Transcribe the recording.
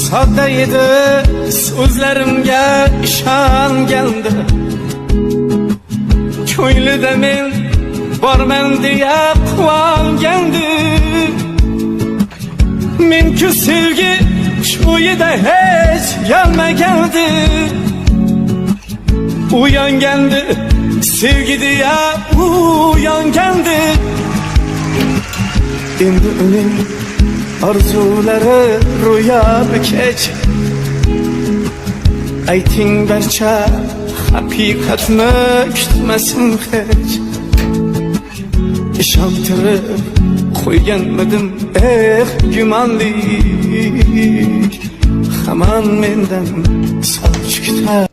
Sodda edi so'zlarimga ishongandir. Ko'nglida men borman deya quvongandir. Men-ku sevgi shu edi hech yalmagandi. Uyangandi sevgi deya uyangandi. Endi uning arzulari ro'yobi kech. Ayting barcha haqiqatni kutmasin hech. Ishontirib qo'yganmidim gumonli. Hamon mendan soch kutar.